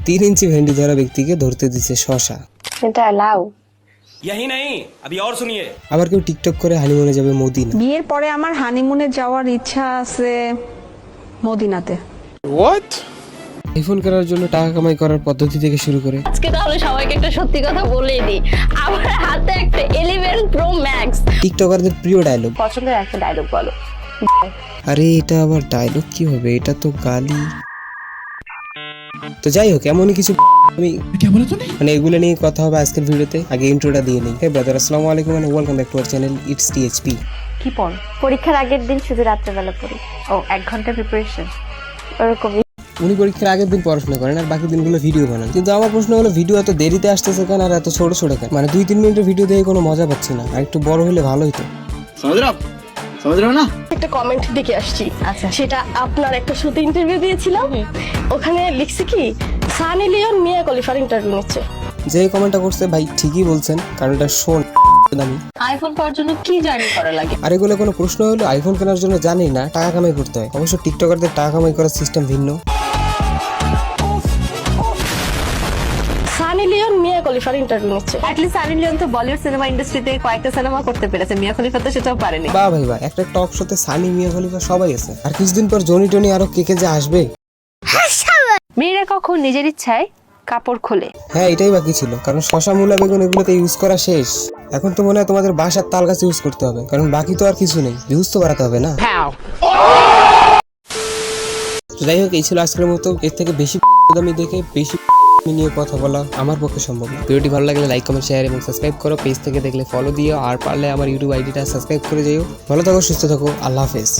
3 ইঞ্চি ভেন্ডি ধরা ব্যক্তিকে ধরতে দিচ্ছে শশা। এটা লাউ। यही नहीं अभी और सुनिए। আবার কেউ টিকটক করে হানিমুনে যাবে মদিনা। বিয়ের পরে আমার হানিমুনে যাওয়ার ইচ্ছা আছে মদিনাতে। আইফোন কেনার জন্য টাকা কামাই করার পদ্ধতি থেকে শুরু করে আজকে তাহলে সবাইকে একটা সত্যি কথা বলেই দিই, আমার হাতে একটা 11 Pro Max। টিকটকারদের প্রিয় ডায়লগ। পছন্দের একটা ডায়লগ বলো। আরে এটা আবার ডায়লগ কি হবে, এটা তো গালি। তো যাই হোক, এমনই কিছু আমি মানে এগুলো নিয়ে কথা হবে আজকের ভিডিওতে। আগে ইন্ট্রোটা দিয়ে নিই। হে ব্রাদার, আসসালামু আলাইকুম and welcome back to our channel it's THP. কি পড়? পরীক্ষার আগের দিন শুধু রাত্রেবেলা পড়ি। ও 1 ঘন্টা প্রিপারেশন ওরকম। উনি পরীক্ষার আগের দিন পড়াশোনা করেন আর বাকি দিনগুলো ভিডিও বানান। কিন্তু আমার প্রশ্ন হলো, ভিডিও এত দেরিতে আসতেছে কেন আর এত ছোট ছোট কেন? মানে 2-3 মিনিটের ভিডিও দেখে কোনো মজা পাচ্ছি না। আর একটু বড় হলে ভালো হতো। समझ रहे हो ना? একটা কমেন্ট দেখে আসছি। আচ্ছা। সেটা আপনার একটা শোতে ইন্টারভিউ দিয়েছিলাম, ওখানে লিখছে কি সানি লিওন মিয়া খলিফার ইন্টারভিউ নিচ্ছে। যে কমেন্টটা করছে ভাই ঠিকই বলছেন, কারণ এটা শোন দামি। আইফোন পাওয়ার জন্য কি জার্নি করা লাগে? আর এগুলো কোনো প্রশ্ন হলো? আইফোন কেনার জন্য জানি না, টাকা কামাই করতে হয়। অবশ্য টিকটকারদের টাকা কামাই করার সিস্টেম ভিন্ন। সানি লিওন মিয়া খলিফার ইন্টারভিউ নিচ্ছে। অ্যাটলিস্ট সানি লিওন তো বলিউড সিনেমা ইন্ডাস্ট্রিতে কয়েকটা সিনেমা করতে পেরেছে, মিয়া খলিফা তো সেটাও পারেনি। বাহ ভাই বাহ, একটা টক শোতে সানি, মিয়া খলিফা সবাই আছে। আর কিছুদিন পর জনি টনি আরো কে যে আসবে। মেয়েরা কখন নিজের ইচ্ছায় কাপড় খোলে? হ্যাঁ, এটাই বাকি ছিল, কারণ শশা মূলা বেগুন এগুলোতে ইউজ করা শেষ। এখন তো মনে হয় তোমাদের বাসার তাল গাছ ইউজ করতে হবে, কারণ বাকি তো আর কিছু নেই। ভিউজ তো বাড়াতে হবে না। তো যাই হোক, এই ছিল আজকের মতো। এর থেকে বেশি দামি দেখে বেশি নিয়ে কথা বলা আমার পক্ষে সম্ভব না। ভিডিওটি ভালো লাগলে লাইক, কমেন্ট, শেয়ার এবং সাবস্ক্রাইব করো। পেজ থেকে দেখলে ফলো দিও, আর পারলে আমার ইউটিউব আইডিটা সাবস্ক্রাইব করে যাইও। ভালো থাকো, সুস্থ থাকো, আল্লাহ হাফেজ।